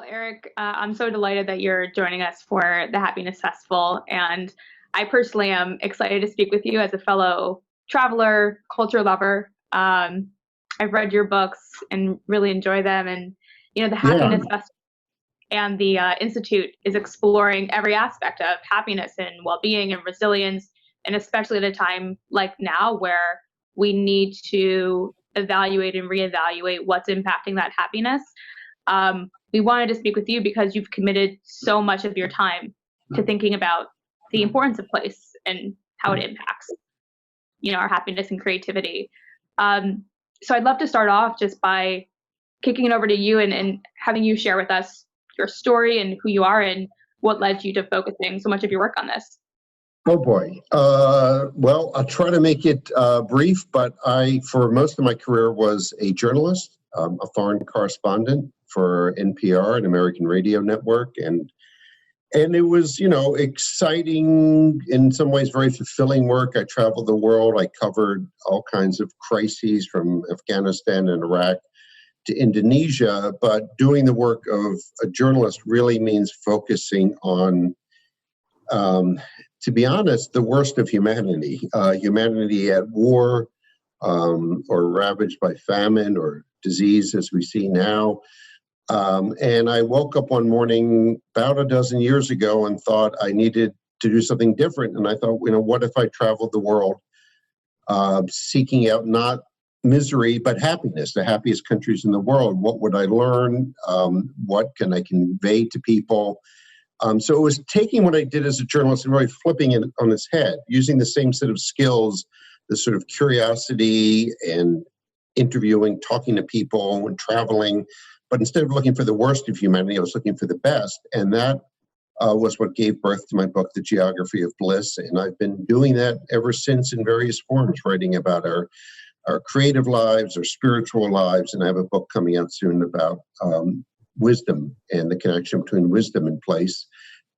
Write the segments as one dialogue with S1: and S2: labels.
S1: Eric, I'm so delighted that you're joining us for the Happiness Festival. And I personally am excited to speak with you as a fellow traveler, culture lover. I've read your books and really enjoy them. And, the
S2: Yeah.
S1: Happiness Festival and the Institute is exploring every aspect of happiness and well-being and resilience, and especially at a time like now where we need to evaluate and reevaluate what's impacting that happiness. We wanted to speak with you because you've committed so much of your time to thinking about the importance of place and how it impacts, our happiness and creativity. So I'd love to start off just by kicking it over to you and having you share with us your story and who you are and what led you to focusing so much of your work on this.
S2: Oh boy. Well, I'll try to make it brief, but I, for most of my career, was a journalist, a foreign correspondent for NPR, an American radio network, and it was, exciting, in some ways very fulfilling work. I traveled the world. I covered all kinds of crises from Afghanistan and Iraq to Indonesia, but doing the work of a journalist really means focusing on, to be honest, the worst of humanity, humanity at war or ravaged by famine or disease as we see now. And I woke up one morning about a dozen years ago and thought I needed to do something different. And I thought, what if I traveled the world seeking out not misery, but happiness, the happiest countries in the world? What would I learn? What can I convey to people? So it was taking what I did as a journalist and really flipping it on its head, using the same set of skills, the sort of curiosity and interviewing, talking to people and traveling. But instead of looking for the worst of humanity, I was looking for the best. And that was what gave birth to my book, The Geography of Bliss. And I've been doing that ever since in various forms, writing about our creative lives, our spiritual lives. And I have a book coming out soon about wisdom and the connection between wisdom and place.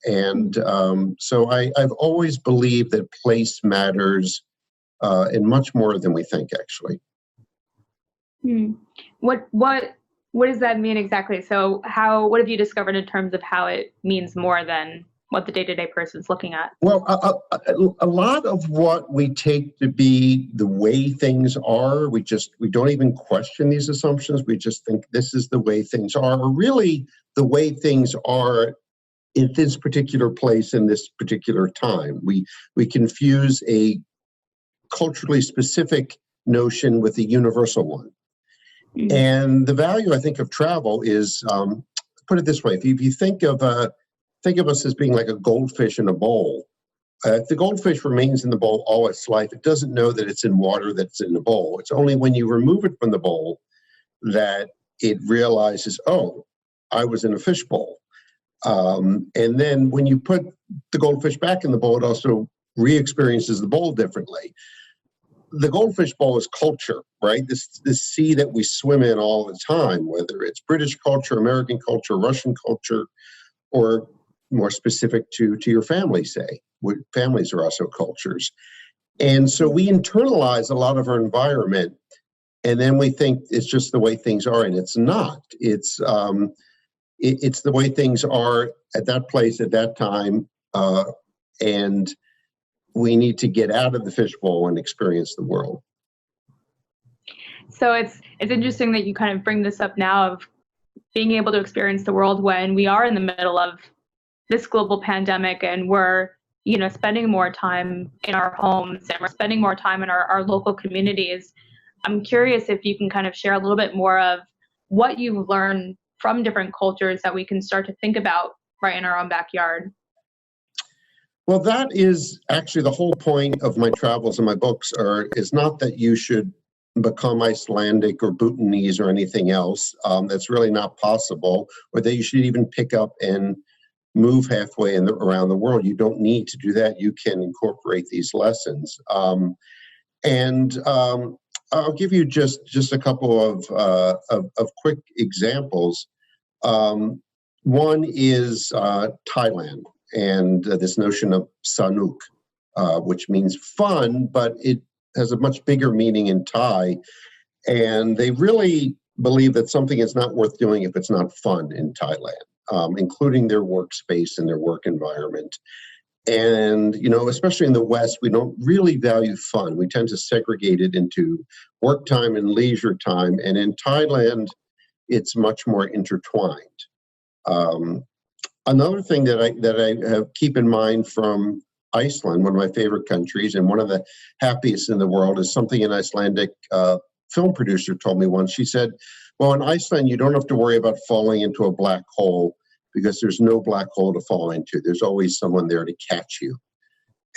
S2: And so I've always believed that place matters and much more than we think, actually.
S1: What does that mean exactly? So what have you discovered in terms of how it means more than what the day-to-day person's looking at?
S2: Well, a lot of what we take to be the way things are, we don't even question these assumptions. We just think this is the way things are, or really the way things are in this particular place in this particular time. We confuse a culturally specific notion with a universal one. Mm-hmm. And the value, I think, of travel is, put it this way: if you think of us as being like a goldfish in a bowl. If the goldfish remains in the bowl all its life, it doesn't know that it's in water, that's in the bowl. It's only when you remove it from the bowl that it realizes, oh, I was in a fish bowl. And then when you put the goldfish back in the bowl, it also re-experiences the bowl differently. The goldfish bowl is culture, right? This sea that we swim in all the time, whether it's British culture, American culture, Russian culture, or more specific to your family, say. Families are also cultures. And so we internalize a lot of our environment, and then we think it's just the way things are, and it's not. It's the way things are at that place at that time, and we need to get out of the fishbowl and experience the world.
S1: So it's interesting that you kind of bring this up now of being able to experience the world when we are in the middle of this global pandemic and we're, spending more time in our homes and we're spending more time in our local communities. I'm curious if you can kind of share a little bit more of what you've learned from different cultures that we can start to think about right in our own backyard.
S2: Well, that is actually the whole point of my travels and my books is not that you should become Icelandic or Bhutanese or anything else. That's really not possible, or that you should even pick up and move halfway around the world. You don't need to do that. You can incorporate these lessons. And I'll give you just a couple of quick examples. One is Thailand. And this notion of sanuk, which means fun, but it has a much bigger meaning in Thai. And they really believe that something is not worth doing if it's not fun in Thailand. including their workspace and their work environment. And, especially in the West, we don't really value fun. We tend to segregate it into work time and leisure time. And in Thailand, it's much more intertwined. Another thing that I have keep in mind from Iceland, one of my favorite countries, and one of the happiest in the world, is something an Icelandic film producer told me once. She said, well, in Iceland, you don't have to worry about falling into a black hole because there's no black hole to fall into. There's always someone there to catch you.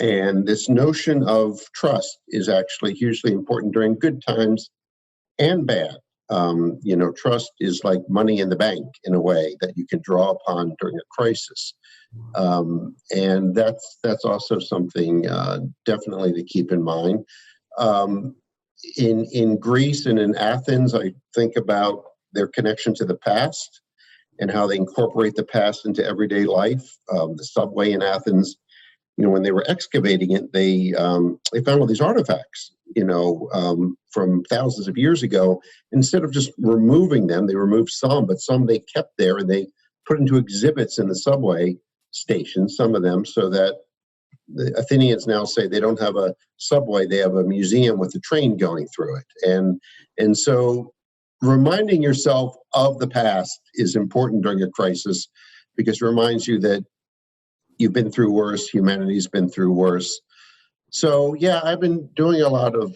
S2: And this notion of trust is actually hugely important during good times and bad. Trust is like money in the bank in a way that you can draw upon during a crisis. And that's also something definitely to keep in mind. In Greece and in Athens, I think about their connection to the past and how they incorporate the past into everyday life. The subway in Athens, when they were excavating it, they found all these artifacts, from thousands of years ago. Instead of just removing them, they removed some, but some they kept there and they put into exhibits in the subway station, some of them, so that the Athenians now say they don't have a subway, they have a museum with a train going through it. And so reminding yourself of the past is important during a crisis because it reminds you that you've been through worse, humanity's been through worse. So yeah, I've been doing a lot of,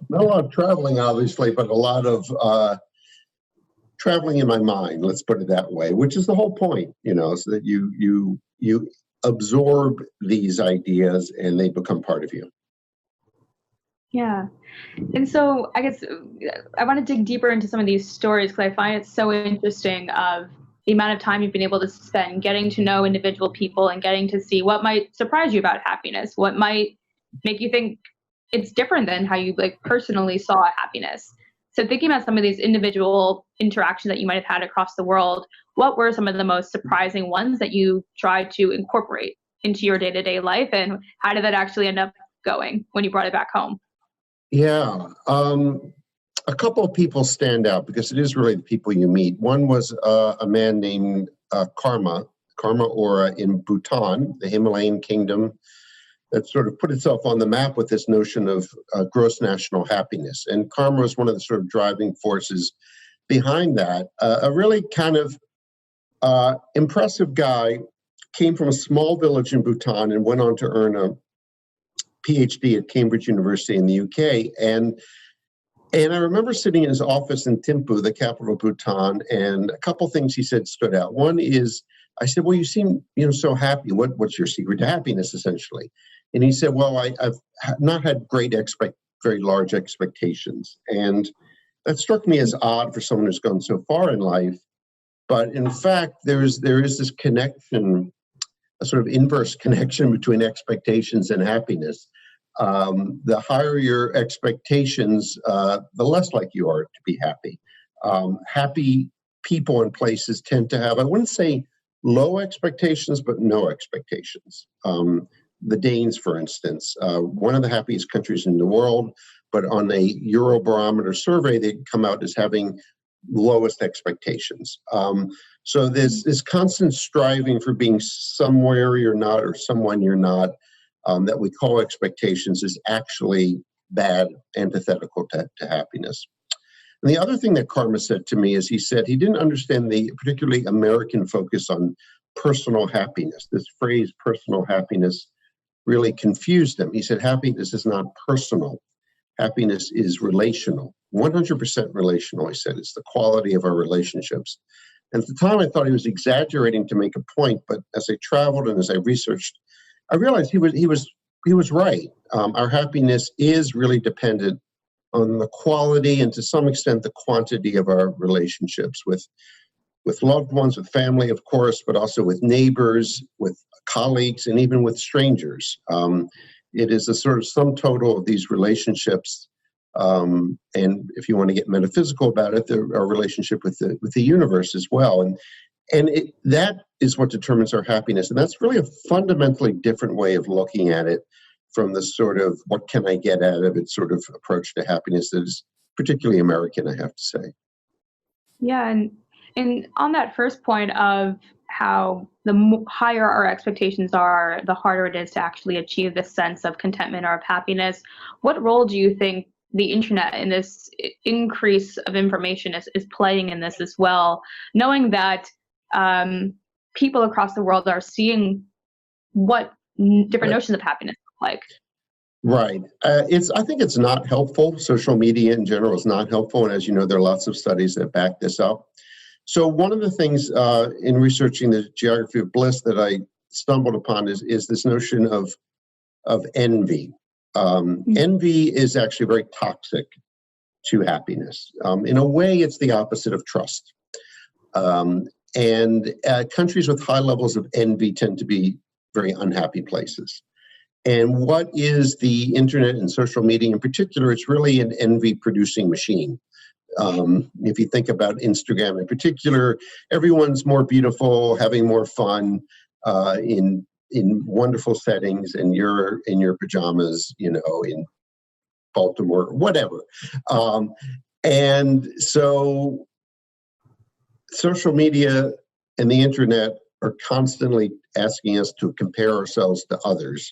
S2: not a lot of traveling obviously, but a lot of traveling in my mind, let's put it that way, which is the whole point, so that you absorb these ideas and they become part of you.
S1: Yeah. And so I guess I want to dig deeper into some of these stories because I find it so interesting of the amount of time you've been able to spend getting to know individual people and getting to see what might surprise you about happiness, what might make you think it's different than how you personally saw happiness. So thinking about some of these individual interactions that you might have had across the world, what were some of the most surprising ones that you tried to incorporate into your day-to-day life, and how did that actually end up going when you brought it back home?
S2: Yeah, a couple of people stand out because it is really the people you meet. One was a man named Karma Ora in Bhutan, the Himalayan kingdom that sort of put itself on the map with this notion of gross national happiness. And Karma is one of the sort of driving forces behind that. A really kind of impressive guy, came from a small village in Bhutan and went on to earn a PhD at Cambridge University in the UK. And I remember sitting in his office in Thimphu, the capital of Bhutan, and a couple things he said stood out. One is, I said, well, you seem so happy. What's your secret to happiness, essentially? And he said, well, I've not had very large expectations. And that struck me as odd for someone who's gone so far in life. But in fact, there is this connection, a sort of inverse connection between expectations and happiness. The higher your expectations, the less likely you are to be happy. Happy people and places tend to have, I wouldn't say low expectations, but no expectations. The Danes, for instance, one of the happiest countries in the world, but on a Eurobarometer survey, they come out as having lowest expectations. So there's this constant striving for being somewhere you're not or someone you're not, that we call expectations, is actually bad, antithetical to happiness. And the other thing that Karma said to me is he said he didn't understand the particularly American focus on personal happiness. This phrase, personal happiness, really confused him. He said, happiness is not personal. Happiness is relational, 100% relational, he said. It's the quality of our relationships. And at the time, I thought he was exaggerating to make a point, but as I traveled and as I researched, I realized he was right. Our happiness is really dependent on the quality and to some extent the quantity of our relationships with loved ones, with family, of course, but also with neighbors, with colleagues, and even with strangers. It is a sort of sum total of these relationships. And if you want to get metaphysical about it, our relationship with the universe as well. And that is what determines our happiness. And that's really a fundamentally different way of looking at it from the sort of what can I get out of it sort of approach to happiness that is particularly American, I have to say.
S1: Yeah, and And on that first point of how the higher our expectations are, the harder it is to actually achieve this sense of contentment or of happiness, what role do you think the internet and this increase of information is playing in this as well, knowing that people across the world are seeing what different notions of happiness look like?
S2: Right. I think it's not helpful. Social media in general is not helpful. And as you know, there are lots of studies that back this up. So one of the things in researching the Geography of Bliss that I stumbled upon is this notion of envy. Envy is actually very toxic to happiness. In a way, it's the opposite of trust. And countries with high levels of envy tend to be very unhappy places. And what is the internet and social media in particular? It's really an envy-producing machine. If you think about Instagram in particular, everyone's more beautiful, having more fun in wonderful settings, and you're in your pajamas, in Baltimore, whatever. And so social media and the internet are constantly asking us to compare ourselves to others.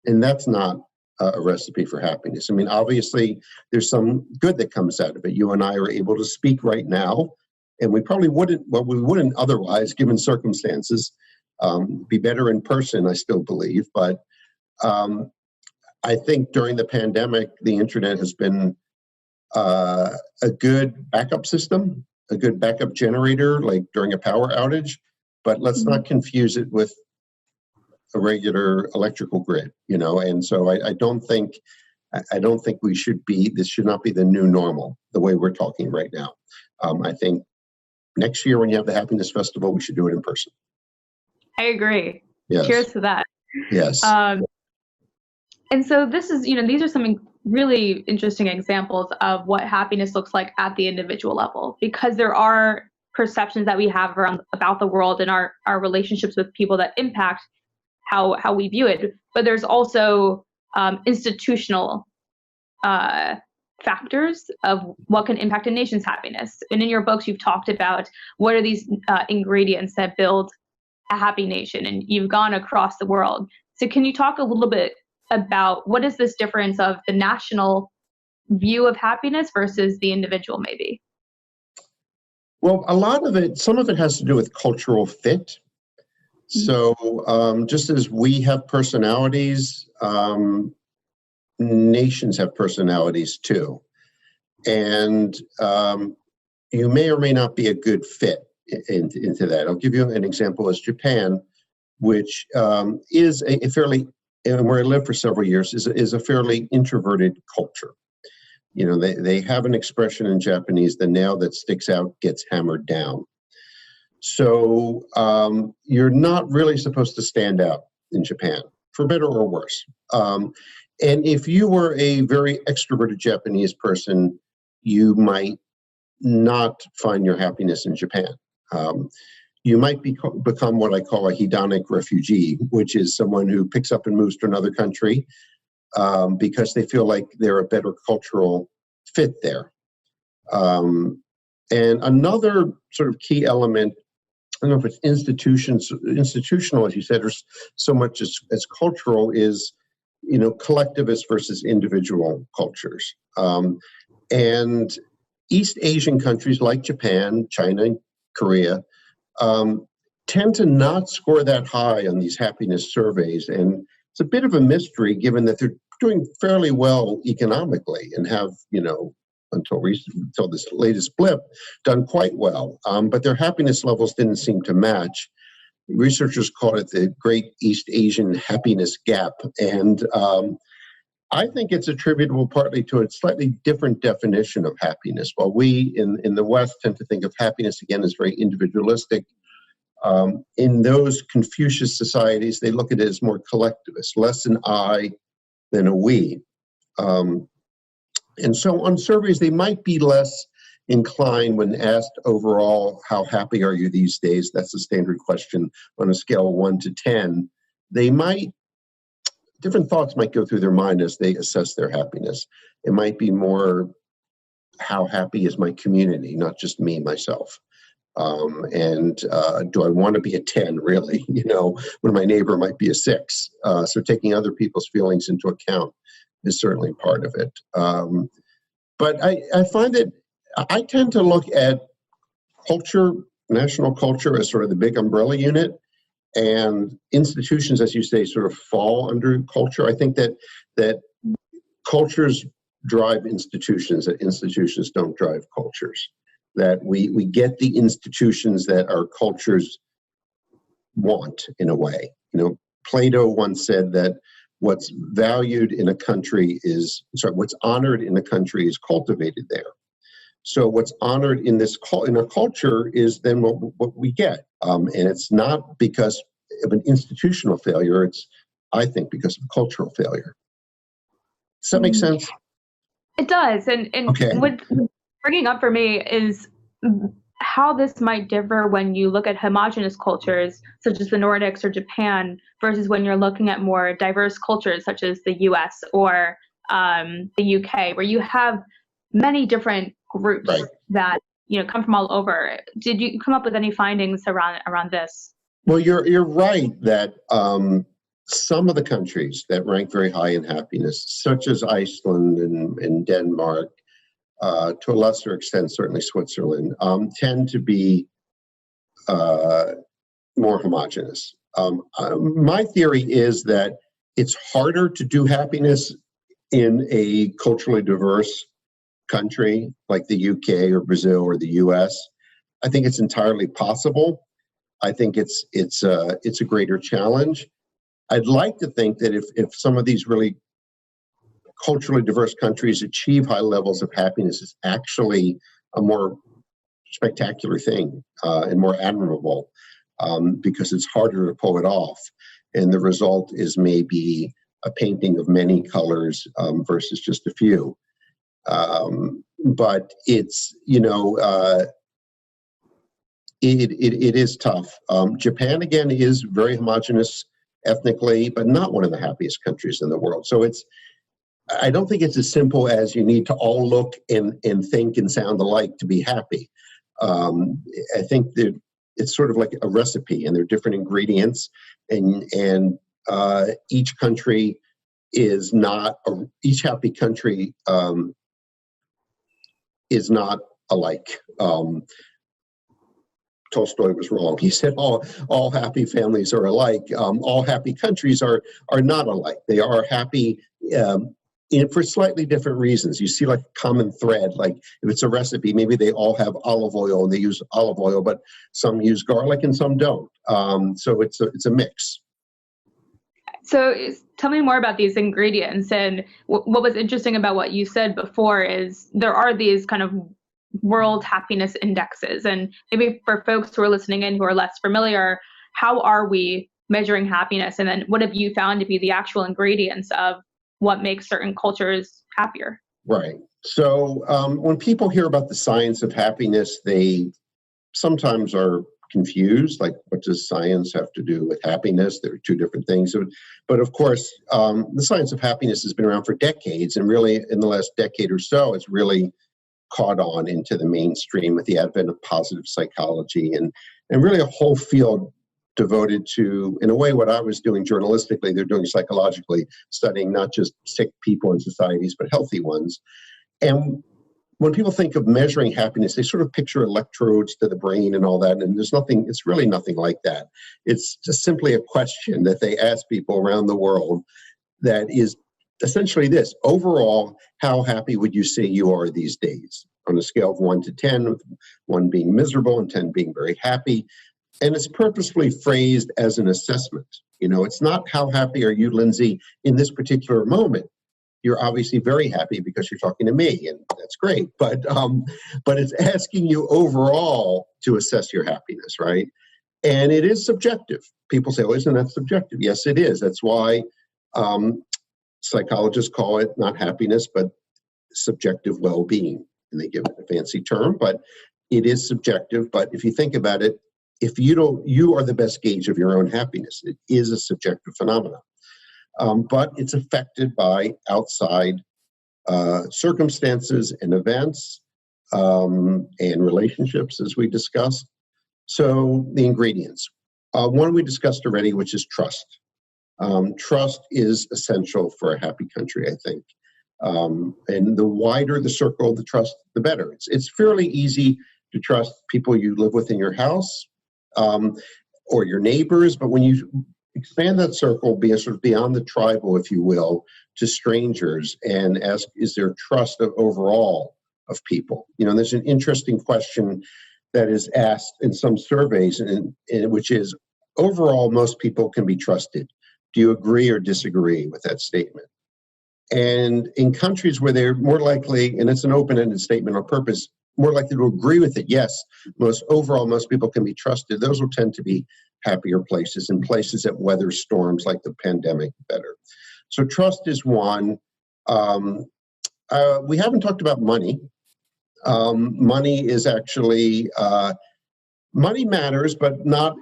S2: And that's not a recipe for happiness. I mean, obviously, there's some good that comes out of it. You and I are able to speak right now, and we probably wouldn't otherwise, given circumstances, be better in person, I still believe. But I think during the pandemic, the internet has been a good backup system, a good backup generator, like during a power outage. But let's not confuse it with a regular electrical grid, and so I don't think we should be, this should not be the new normal, the way we're talking right now. I think next year when you have the Happiness Festival, we should do it in person.
S1: I agree.
S2: Yes.
S1: Cheers to that.
S2: Yes.
S1: And so this is, these are some really interesting examples of what happiness looks like at the individual level, because there are perceptions that we have about the world and our relationships with people that impact how we view it. But there's also institutional factors of what can impact a nation's happiness. And in your books, you've talked about what are these ingredients that build a happy nation, and you've gone across the world. So can you talk a little bit about what is this difference of the national view of happiness versus the individual, maybe?
S2: Well, some of it has to do with cultural fit. So just as we have personalities, nations have personalities too. And you may or may not be a good fit into that. I'll give you an example as Japan, which is a fairly, and where I lived for several years, is a fairly introverted culture. They have an expression in Japanese: the nail that sticks out gets hammered down. So you're not really supposed to stand out in Japan, for better or worse. And if you were a very extroverted Japanese person, you might not find your happiness in Japan. You might become what I call a hedonic refugee, which is someone who picks up and moves to another country because they feel like they're a better cultural fit there. And another sort of key element, I don't know if it's institutional, as you said, or so much as cultural, is collectivist versus individual cultures. And East Asian countries like Japan, China, Korea tend to not score that high on these happiness surveys. And it's a bit of a mystery, given that they're doing fairly well economically and have, until this latest blip, done quite well. But their happiness levels didn't seem to match. Researchers call it the Great East Asian Happiness Gap. And I think it's attributable partly to a slightly different definition of happiness. While we in the West tend to think of happiness, again, as very individualistic, in those Confucius societies, they look at it as more collectivist, less an I than a we. And so on surveys, they might be less inclined when asked overall, how happy are you these days? That's the standard question on a scale of 1 to 10. Different thoughts might go through their mind as they assess their happiness. It might be more, how happy is my community, not just me, myself. And do I want to be a 10, really, when my neighbor might be a 6? So taking other people's feelings into account is certainly part of it. But I find that I tend to look at culture, national culture, as sort of the big umbrella unit, and institutions, as you say, sort of fall under culture. I think that cultures drive institutions, that institutions don't drive cultures. That we get the institutions that our cultures want, in a way. Plato once said that what's valued in a country what's honored in a country is cultivated there. So what's honored in a culture is then what we get. And it's not because of an institutional failure, it's, I think, because of cultural failure. Does that make sense?
S1: It does. And
S2: okay.
S1: What's bringing up for me is how this might differ when you look at homogenous cultures, such as the Nordics or Japan, versus when you're looking at more diverse cultures, such as the US or the UK, where you have many different groups
S2: right.
S1: that come from all over. Did you come up with any findings around this?
S2: Well, you're right that some of the countries that rank very high in happiness, such as Iceland and Denmark, to a lesser extent, certainly Switzerland, tend to be more homogenous. My theory is that it's harder to do happiness in a culturally diverse country like the UK or Brazil or the US. I think it's entirely possible. I think it's a greater challenge. I'd like to think that if some of these really culturally diverse countries achieve high levels of happiness, it's actually a more spectacular thing and more admirable because it's harder to pull it off. And the result is maybe a painting of many colors versus just a few. But it's, it is tough. Japan, again, is very homogenous ethnically, but not one of the happiest countries in the world. So I don't think it's as simple as you need to all look and think and sound alike to be happy. I think that it's sort of like a recipe, and there are different ingredients, and each country is not each happy country is not alike. Tolstoy was wrong. He said all happy families are alike. All happy countries are not alike. They are happy for slightly different reasons. You see like a common thread, like if it's a recipe, maybe they all have olive oil and they use olive oil, but some use garlic and some don't. So it's a mix.
S1: So tell me more about these ingredients. And what was interesting about what you said before is there are these kind of world happiness indexes. And maybe for folks who are listening in who are less familiar, how are we measuring happiness? And then what have you found to be the actual ingredients of what makes certain cultures happier?
S2: Right. So when people hear about the science of happiness, they sometimes are confused, like what does science have to do with happiness? There are two different things. But of course, the science of happiness has been around for decades, and really in the last decade or so, it's really caught on into the mainstream with the advent of positive psychology and really a whole field devoted to, in a way, what I was doing journalistically, they're doing psychologically, studying not just sick people in societies, but healthy ones. And when people think of measuring happiness, they sort of picture electrodes to the brain and all that, and it's really nothing like that. It's just simply a question that they ask people around the world that is essentially this: overall, how happy would you say you are these days? On a scale of 1 to 10, with 1 being miserable and 10 being very happy. And it's purposefully phrased as an assessment. It's not how happy are you, Lindsay, in this particular moment. You're obviously very happy because you're talking to me, and that's great. But it's asking you overall to assess your happiness, right? And it is subjective. People say, "Oh, isn't that subjective?" Yes, it is. That's why psychologists call it not happiness, but subjective well-being, and they give it a fancy term. But it is subjective. But if you think about it, if you are the best gauge of your own happiness. It is a subjective phenomenon. But it's affected by outside circumstances and events and relationships, as we discussed. So the ingredients. One we discussed already, which is trust. Trust is essential for a happy country, I think. And the wider the circle of the trust, the better. It's fairly easy to trust people you live with in your house or your neighbors, but when you expand that circle, be sort of beyond the tribal, if you will, to strangers, and ask, is there trust overall of people? There's an interesting question that is asked in some surveys, and which is, overall, most people can be trusted. Do you agree or disagree with that statement? And in countries where they're more likely, and it's an open-ended statement on purpose, more likely to agree with it, yes, most people can be trusted. Those will tend to be happier places, and places that weather storms like the pandemic better. So trust is one. We haven't talked about money. Money is actually, money matters, but not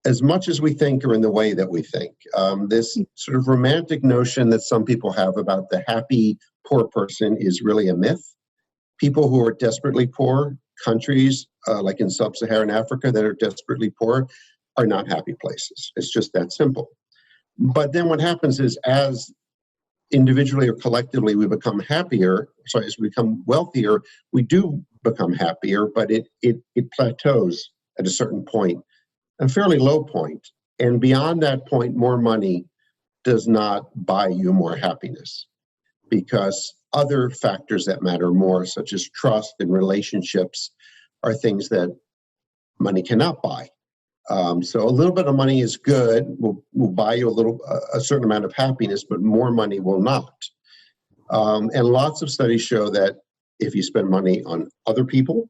S2: as much as we think or in the way that we think. This sort of romantic notion that some people have about the happy poor person is really a myth. People who are desperately poor, countries like in sub-Saharan Africa that are desperately poor, are not happy places. It's just that simple. But then what happens is, as individually or collectively we become happier, as we become wealthier, we do become happier, but it plateaus at a certain point, a fairly low point. And beyond that point, more money does not buy you more happiness, because other factors that matter more, such as trust and relationships, are things that money cannot buy. So a little bit of money is good, will buy you a certain amount of happiness, but more money will not. And lots of studies show that if you spend money on other people,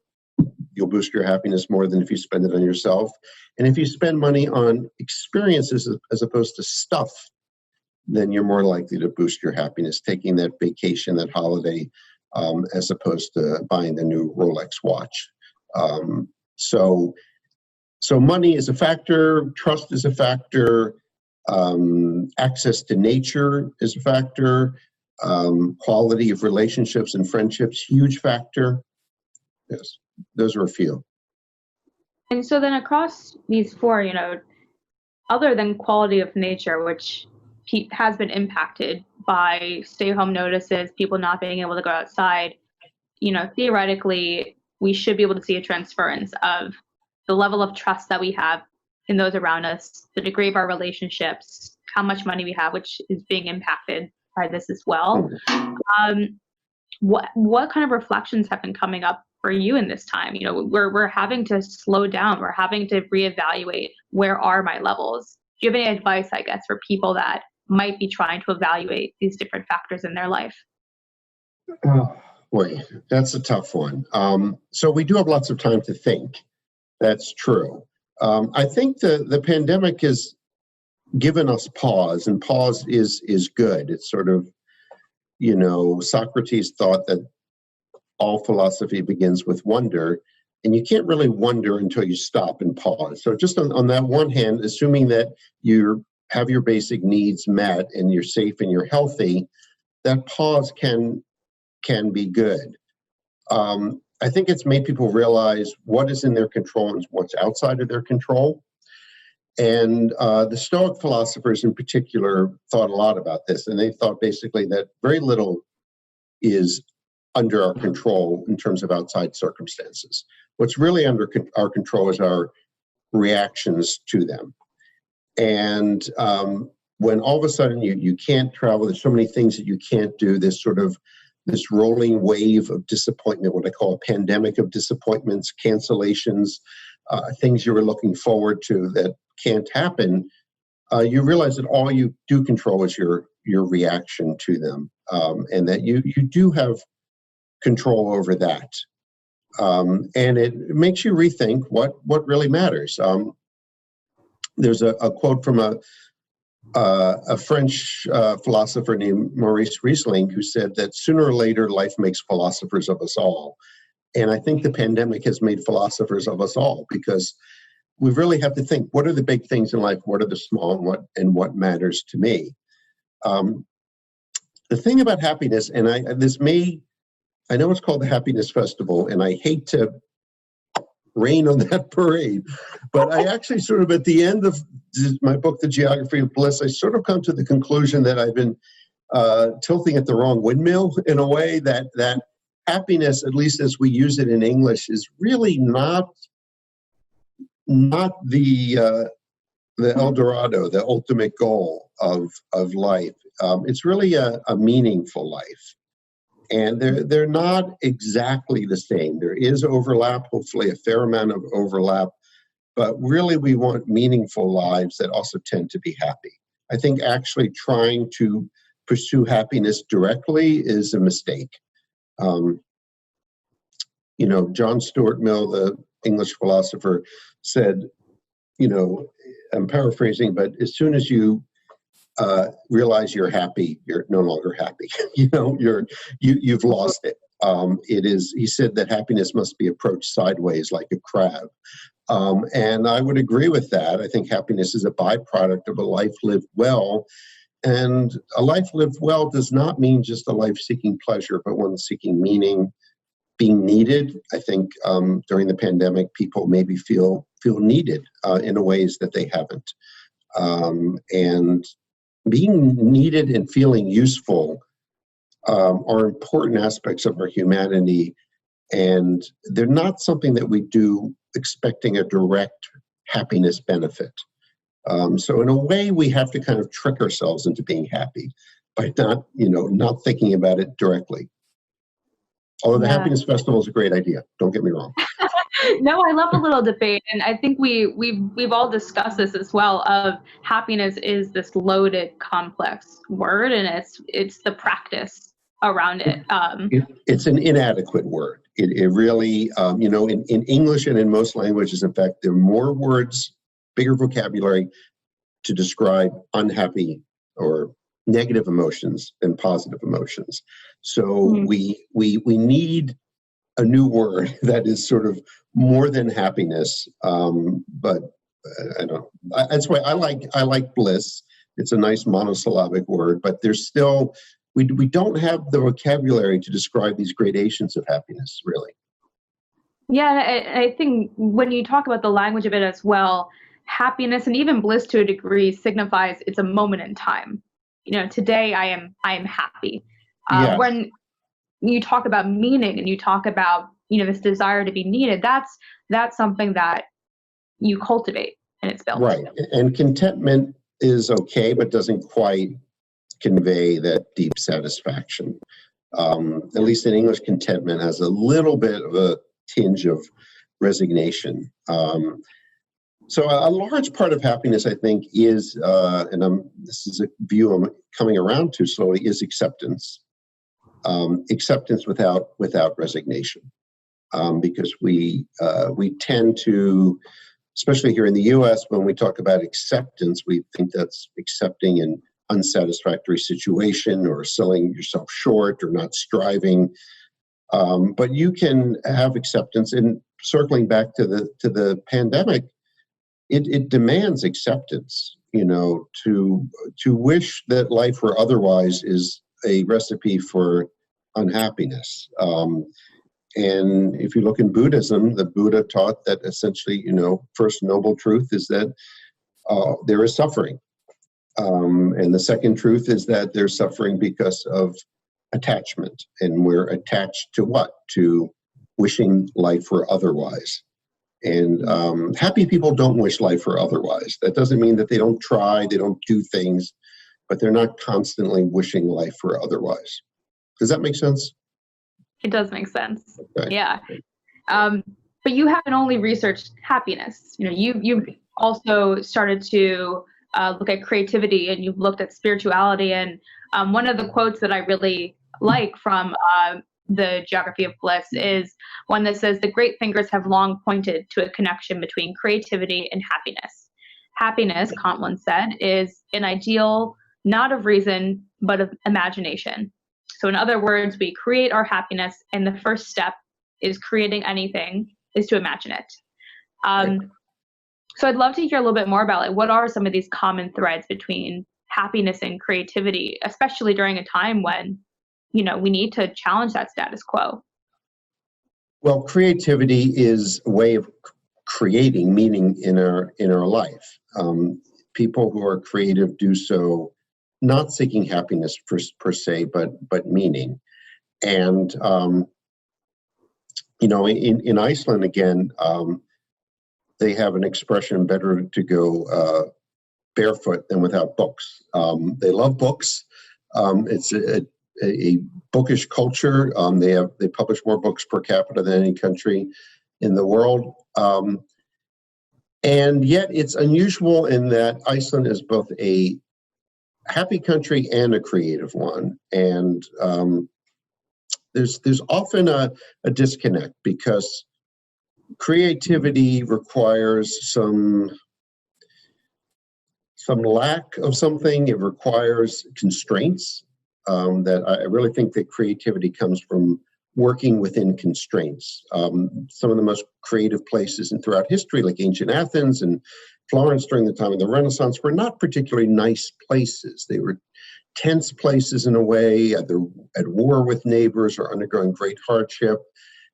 S2: you'll boost your happiness more than if you spend it on yourself. And if you spend money on experiences as opposed to stuff, then you're more likely to boost your happiness, taking that vacation, that holiday, as opposed to buying the new Rolex watch. So money is a factor, trust is a factor, access to nature is a factor, quality of relationships and friendships, huge factor. Yes, those are a few.
S1: And so then across these four, other than quality of nature, which has been impacted by stay-home notices, people not being able to go outside, theoretically, we should be able to see a transference of the level of trust that we have in those around us, the degree of our relationships, how much money we have, which is being impacted by this as well. What kind of reflections have been coming up for you in this time? We're having to slow down. We're having to reevaluate, where are my levels? Do you have any advice, I guess, for people that might be trying to evaluate these different factors in their life?
S2: Oh, boy, that's a tough one. So we do have lots of time to think. That's true. I think the pandemic has given us pause, and pause is good. It's sort of, Socrates thought that all philosophy begins with wonder, and you can't really wonder until you stop and pause. So just on that one hand, assuming that you have your basic needs met and you're safe and you're healthy, that pause can be good. I think it's made people realize what is in their control and what's outside of their control. And the Stoic philosophers in particular thought a lot about this, and they thought basically that very little is under our control in terms of outside circumstances. What's really under our control is our reactions to them. And when all of a sudden you can't travel, there's so many things that you can't do, this rolling wave of disappointment, what I call a pandemic of disappointments, cancellations, things you were looking forward to that can't happen, you realize that all you do control is your reaction to them, and that you do have control over that. And it makes you rethink what really matters. There's a quote from a French philosopher named Maurice Riesling, who said that sooner or later life makes philosophers of us all. And I think the pandemic has made philosophers of us all, because we really have to think, what are the big things in life? What are the small, and what matters to me? The thing about happiness, and I know it's called the Happiness Festival, and I hate to rain on that parade. But I actually sort of, at the end of my book, The Geography of Bliss, I sort of come to the conclusion that I've been tilting at the wrong windmill in a way, that happiness, at least as we use it in English, is really not the El Dorado, the ultimate goal of life. It's really a meaningful life. And they're not exactly the same. There is overlap, hopefully a fair amount of overlap, but really we want meaningful lives that also tend to be happy. I think actually trying to pursue happiness directly is a mistake. John Stuart Mill, the English philosopher, said, I'm paraphrasing, but as soon as you realize you're happy, you're no longer happy. You've lost it. He said that happiness must be approached sideways like a crab. And I would agree with that. I think happiness is a byproduct of a life lived well. And a life lived well does not mean just a life seeking pleasure, but one seeking meaning, being needed. I think during the pandemic, people maybe feel needed in ways that they haven't. And being needed and feeling useful are important aspects of our humanity, and they're not something that we do expecting a direct happiness benefit. So in a way, we have to kind of trick ourselves into being happy by not thinking about it directly. Although the Happiness Festival is a great idea, don't get me wrong.
S1: No, I love a little debate, and I think we've all discussed this as well. Of happiness is this loaded, complex word, and it's the practice around it.
S2: It's an inadequate word. It really, in English and in most languages, in fact, there are more words, bigger vocabulary to describe unhappy or negative emotions than positive emotions. So we need a new word that is sort of more than happiness. But I don't know. That's why I like bliss. It's a nice monosyllabic word, but there's still, we don't have the vocabulary to describe these gradations of happiness, really.
S1: Yeah, I think when you talk about the language of it as well, happiness and even bliss to a degree signifies it's a moment in time. Today I am happy.
S2: Yes.
S1: When you talk about meaning and you talk about this desire to be needed, that's something that you cultivate and it's built.
S2: Right. And contentment is okay, but doesn't quite convey that deep satisfaction. At least in English, contentment has a little bit of a tinge of resignation. So a large part of happiness, I think, is, this is a view I'm coming around to slowly, is acceptance. Acceptance without resignation, because we tend to, especially here in the U.S., when we talk about acceptance, we think that's accepting an unsatisfactory situation or selling yourself short or not striving. But you can have acceptance. And circling back to the pandemic, it demands acceptance. To wish that life were otherwise is a recipe for unhappiness. And if you look in Buddhism, the Buddha taught that essentially, first noble truth is that there is suffering. And the second truth is that there's suffering because of attachment. And we're attached to what? To wishing life were otherwise. And happy people don't wish life were otherwise. That doesn't mean that they don't try, they don't do things, but they're not constantly wishing life were otherwise. Does that make sense?
S1: It does make sense.
S2: Okay.
S1: Yeah. But you haven't only researched happiness. You've also started to look at creativity, and you've looked at spirituality. And one of the quotes that I really like from the Geography of Bliss is one that says, "The great thinkers have long pointed to a connection between creativity and happiness. Happiness," Kant once said, "is an ideal not of reason, but of imagination." So in other words, we create our happiness, and the first step is creating anything is to imagine it. So I'd love to hear a little bit more about what are some of these common threads between happiness and creativity, especially during a time when, we need to challenge that status quo.
S2: Well, creativity is a way of creating meaning in our life. People who are creative do so not seeking happiness per se, but meaning. And in Iceland again, they have an expression: better to go barefoot than without books. They love books. It's a bookish culture. They publish more books per capita than any country in the world. And yet it's unusual in that Iceland is both a happy country and a creative one. And there's often a disconnect, because creativity requires some lack of something. It requires constraints. That I really think that creativity comes from working within constraints. Some of the most creative places throughout history, like ancient Athens and Florence during the time of the Renaissance, were not particularly nice places. They were tense places in a way, either at war with neighbors or undergoing great hardship.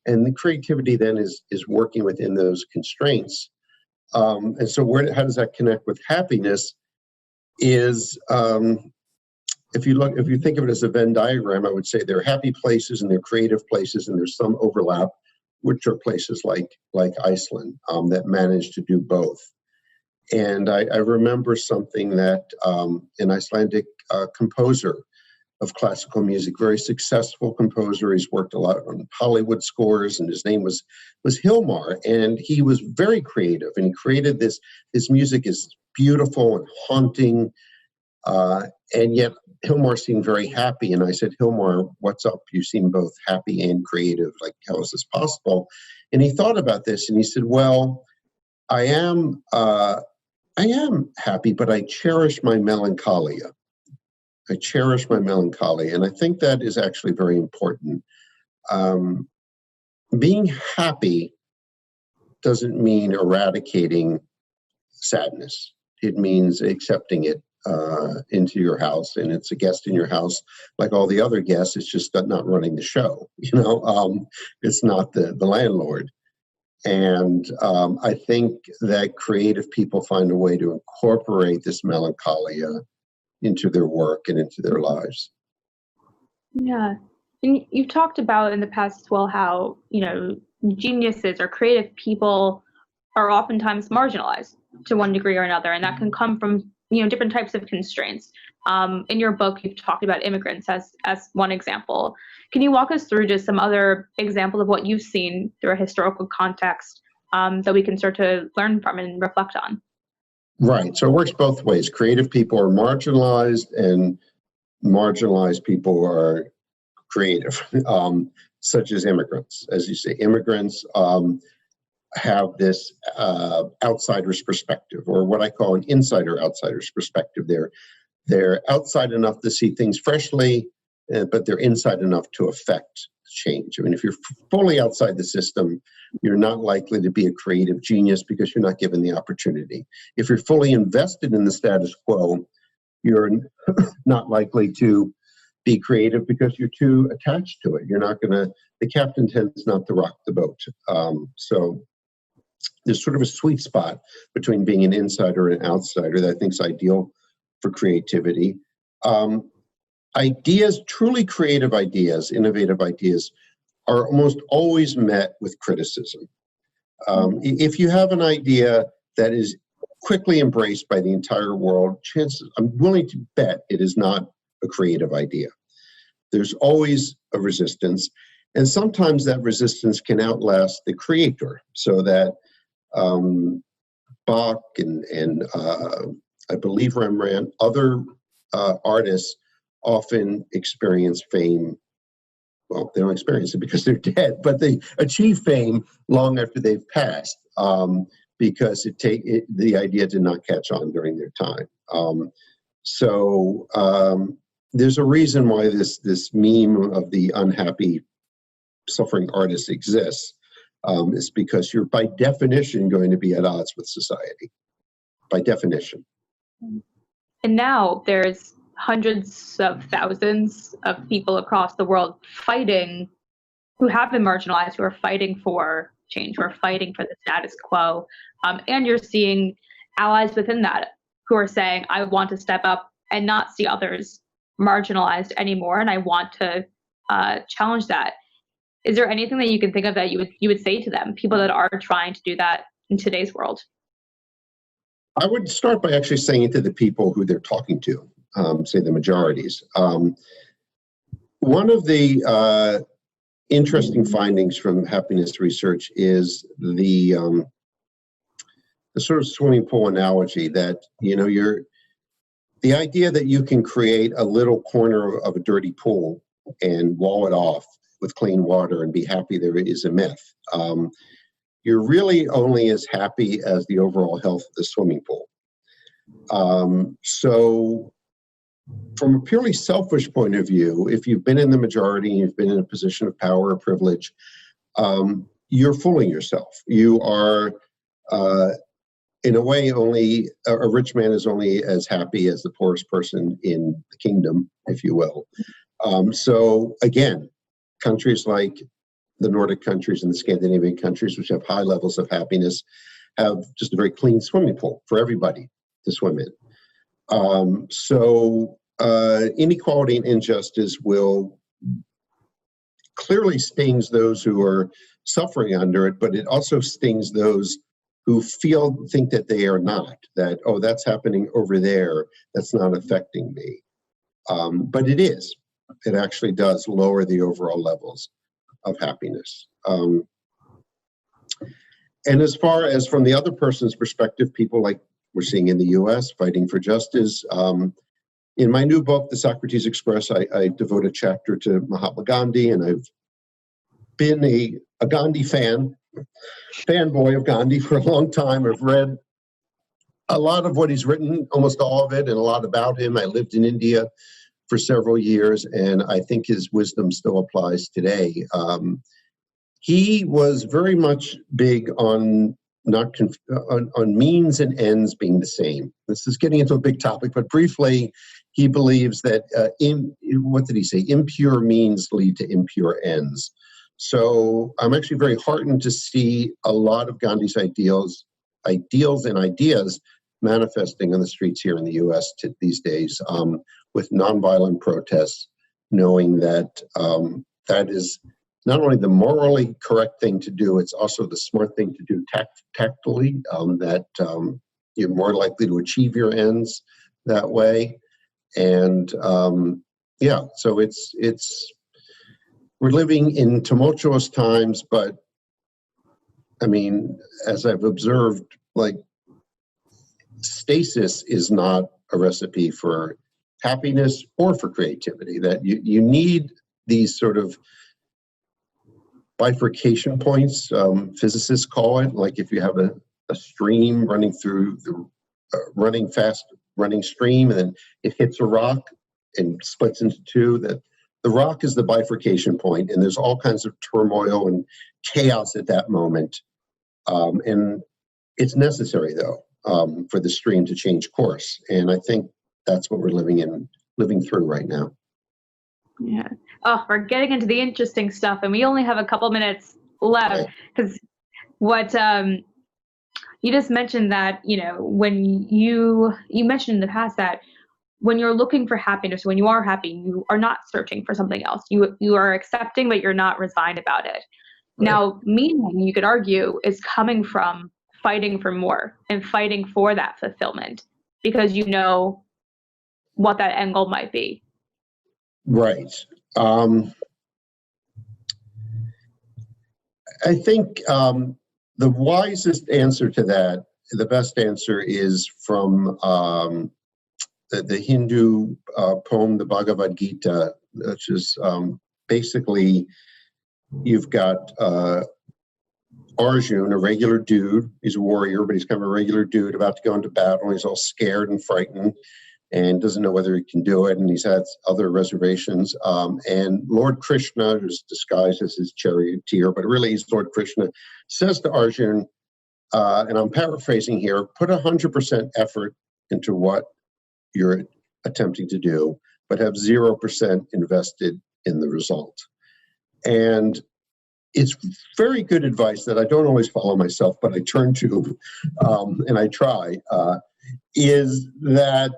S2: And the creativity then is working within those constraints. And so how does that connect with happiness? Is if you think of it as a Venn diagram, I would say there are happy places and there are creative places, and there's some overlap, which are places like Iceland that manage to do both. And I remember something that an Icelandic composer of classical music, very successful composer. He's worked a lot on Hollywood scores, and his name was Hilmar, and he was very creative, and he created this music is beautiful and haunting, and yet Hilmar seemed very happy. And I said, Hilmar, what's up? You seem both happy and creative. Like, how is this possible? And he thought about this, and he said, well, I am happy, but I cherish my melancholia. I cherish my melancholy. And I think that is actually very important. Being happy doesn't mean eradicating sadness. It means accepting it into your house, and it's a guest in your house like all the other guests. It's just not running the show. It's not the landlord. And I think that creative people find a way to incorporate this melancholia into their work and into their lives.
S1: Yeah. And you've talked about in the past as well how, geniuses or creative people are oftentimes marginalized to one degree or another, and that can come from, different types of constraints. In your book, you've talked about immigrants as one example. Can you walk us through just some other examples of what you've seen through a historical context that we can start to learn from and reflect on?
S2: Right. So it works both ways. Creative people are marginalized, and marginalized people are creative, such as immigrants. As you say, immigrants have this outsider's perspective, or what I call an insider-outsider's perspective. They're outside enough to see things freshly, but they're inside enough to affect change. I mean, if you're fully outside the system, you're not likely to be a creative genius because you're not given the opportunity. If you're fully invested in the status quo, you're not likely to be creative because you're too attached to it. The captain tends not to rock the boat. So there's sort of a sweet spot between being an insider and outsider that I think is ideal for creativity. Truly creative ideas, innovative ideas, are almost always met with criticism. If you have an idea that is quickly embraced by the entire world, I'm willing to bet it is not a creative idea. There's always a resistance, and sometimes that resistance can outlast the creator, so that Bach and I believe Rembrandt, other artists often experience fame. Well, they don't experience it because they're dead, but they achieve fame long after they've passed, because the idea did not catch on during their time. So there's a reason why this meme of the unhappy, suffering artist exists. Is because you're by definition going to be at odds with society, by definition.
S1: And now there's hundreds of thousands of people across the world fighting who have been marginalized, who are fighting for change, who are fighting for the status quo. And you're seeing allies within that who are saying, I want to step up and not see others marginalized anymore, and I want to challenge that. Is there anything that you can think of that you would say to them, people that are trying to do that in today's world?
S2: I would start by actually saying to the people who they're talking to, say the majorities. One of the interesting findings from happiness research is the sort of swimming pool analogy that, the idea that you can create a little corner of a dirty pool and wall it off with clean water and be happy there is a myth. You're really only as happy as the overall health of the swimming pool. So from a purely selfish point of view, if you've been in the majority, you've been in a position of power or privilege, you're fooling yourself. You are, in a way, only a rich man is only as happy as the poorest person in the kingdom, if you will. So again, countries like the Nordic countries and the Scandinavian countries, which have high levels of happiness, have just a very clean swimming pool for everybody to swim in. So inequality and injustice will clearly stings those who are suffering under it, but it also stings those who think that they are not, that, oh, that's happening over there, that's not affecting me. But it is. It actually does lower the overall levels of happiness. And as far as from the other person's perspective, people like we're seeing in the US fighting for justice. In my new book, The Socrates Express, I devote a chapter to Mahatma Gandhi, and I've been a Gandhi fanboy of Gandhi for a long time. I've read a lot of what he's written, almost all of it, and a lot about him. I lived in India for several years, and I think his wisdom still applies today. He was very much big on on means and ends being the same. This is getting into a big topic, but briefly, he believes that what did he say? Impure means lead to impure ends. So I'm actually very heartened to see a lot of Gandhi's ideals and ideas manifesting on the streets here in the U.S. These days, with nonviolent protests, knowing that that is not only the morally correct thing to do, it's also the smart thing to do tactfully, that you're more likely to achieve your ends that way. And so we're living in tumultuous times, but I mean, as I've observed, like, stasis is not a recipe for happiness or for creativity, that you need these sort of bifurcation points, physicists call it, like if you have a stream running through the running stream, and then it hits a rock and splits into two, that the rock is the bifurcation point, and there's all kinds of turmoil and chaos at that moment. And it's necessary, though, for the stream to change course. And I think that's what we're living through right now.
S1: Yeah. Oh, we're getting into the interesting stuff, and we only have a couple minutes left, because what you just mentioned that, when you mentioned in the past that when you're looking for happiness, when you are happy, you are not searching for something else. You are accepting, but you're not resigned about it. Right. Now, meaning, you could argue, is coming from fighting for more and fighting for that fulfillment, because you know what that end goal might be.
S2: Right. I think the wisest answer to that, the best answer, is from the Hindu poem, the Bhagavad Gita, which is basically, you've got Arjuna, a regular dude. He's a warrior, but he's kind of a regular dude about to go into battle. He's all scared and frightened and doesn't know whether he can do it, and he's had other reservations. And Lord Krishna, who's disguised as his charioteer, but really he's Lord Krishna, says to Arjuna, and I'm paraphrasing here, put 100% effort into what you're attempting to do, but have 0% invested in the result. And it's very good advice that I don't always follow myself, but I turn to, and I try, is that,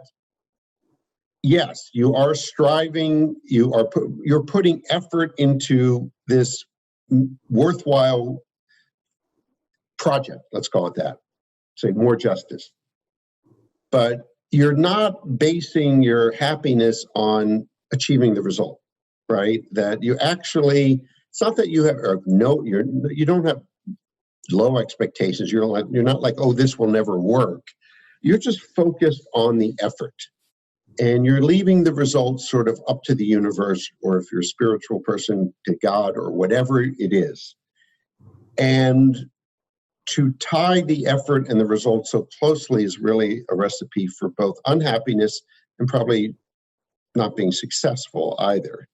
S2: yes, you are striving, you're putting effort into this worthwhile project, let's call it that, say more justice. But you're not basing your happiness on achieving the result, right? That you actually, it's not that you have you don't have low expectations. You're not like, oh, this will never work. You're just focused on the effort. And you're leaving the results sort of up to the universe, or if you're a spiritual person, to God, or whatever it is. And to tie the effort and the results so closely is really a recipe for both unhappiness and probably not being successful either.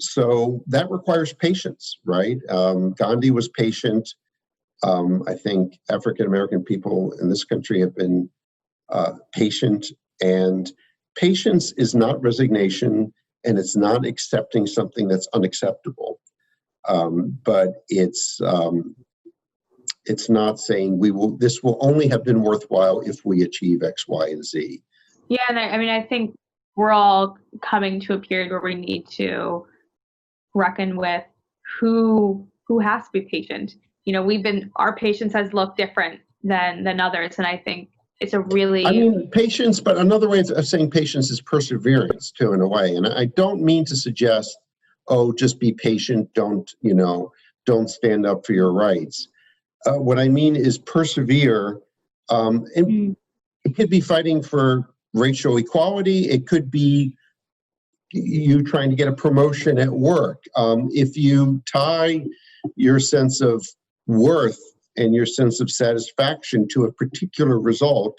S2: So that requires patience, right? Gandhi was patient. I think African-American people in this country have been patient, and patience is not resignation, and it's not accepting something that's unacceptable. But it's not saying this will only have been worthwhile if we achieve X, Y, and Z.
S1: Yeah, and I think we're all coming to a period where we need to reckon with who has to be patient. Our patience has looked different than others, and I think it's a really
S2: patience, but another way of saying patience is perseverance too, in a way. And I don't mean to suggest, oh, just be patient, don't stand up for your rights. What I mean is persevere. And it could be fighting for racial equality. It could be you trying to get a promotion at work. If you tie your sense of worth and your sense of satisfaction to a particular result,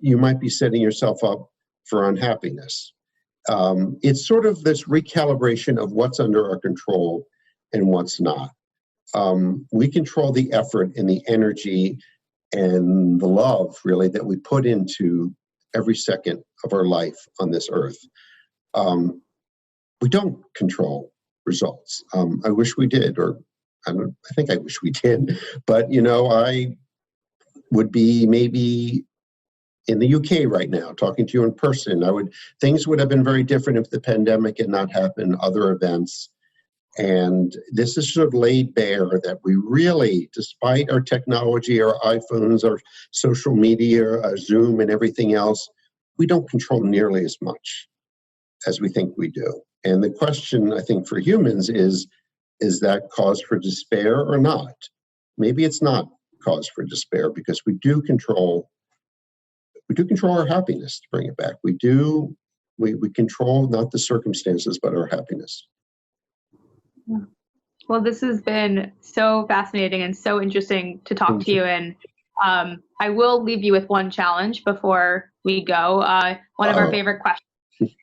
S2: you might be setting yourself up for unhappiness. It's sort of this recalibration of what's under our control and what's not. We control the effort and the energy and the love, really, that we put into every second of our life on this earth. We don't control results. I wish we did, or I think I wish we did, but I would be maybe in the UK right now talking to you in person. Things would have been very different if the pandemic had not happened, other events. And this is sort of laid bare that we really, despite our technology, our iPhones, our social media, Zoom and everything else, we don't control nearly as much as we think we do. And the question, I think, for humans is that cause for despair or not? Maybe it's not cause for despair, because we do control our happiness, to bring it back. We control not the circumstances, but our happiness.
S1: Yeah. Well, this has been so fascinating and so interesting to talk to you. And I will leave you with one challenge before we go. One of our favorite questions.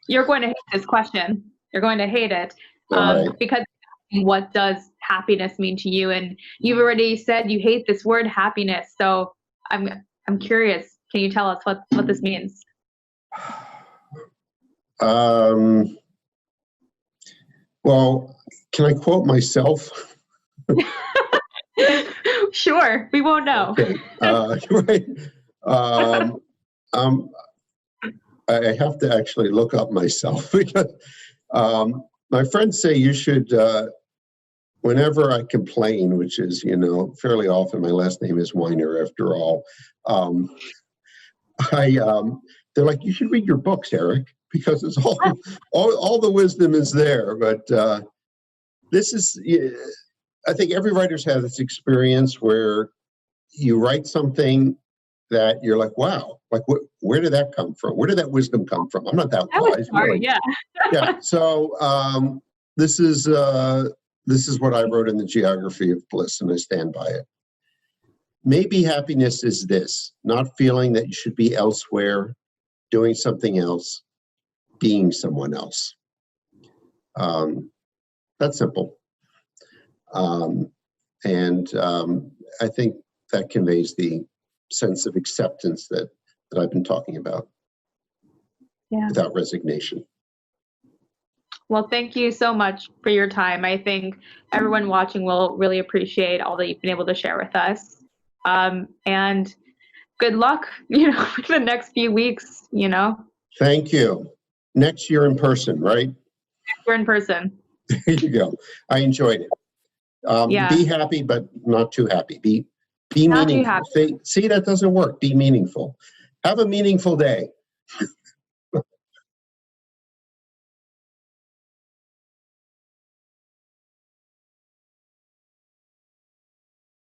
S1: You're going to hate this question. You're going to hate it. Because what does happiness mean to you? And you've already said you hate this word happiness. So I'm curious. Can you tell us what this means?
S2: Well, can I quote myself?
S1: Sure, we won't know.
S2: Okay. Right. I have to actually look up myself, because my friends say you should, whenever I complain, which is, fairly often, my last name is Weiner after all, they're like, you should read your books, Eric, because it's all the wisdom is there. But this is, I think every writer's had this experience where you write something that you're like, wow, like where did that come from? Where did that wisdom come from? I'm not that wise.
S1: Really. Yeah.
S2: Yeah. So this is what I wrote in the Geography of Bliss, and I stand by it. Maybe happiness is this: not feeling that you should be elsewhere, doing something else, being someone else. That's simple. And I think that conveys the sense of acceptance that I've been talking about, without resignation.
S1: Well, thank you so much for your time. I think everyone watching will really appreciate all that you've been able to share with us. And good luck, for the next few weeks,
S2: Thank you. Next year in person, right?
S1: We're in person.
S2: There you go. I enjoyed it.
S1: Yeah.
S2: Be happy, but not too happy. Be
S1: Not too
S2: meaningful.
S1: happy.
S2: See, that doesn't work. Be meaningful. Have a meaningful day.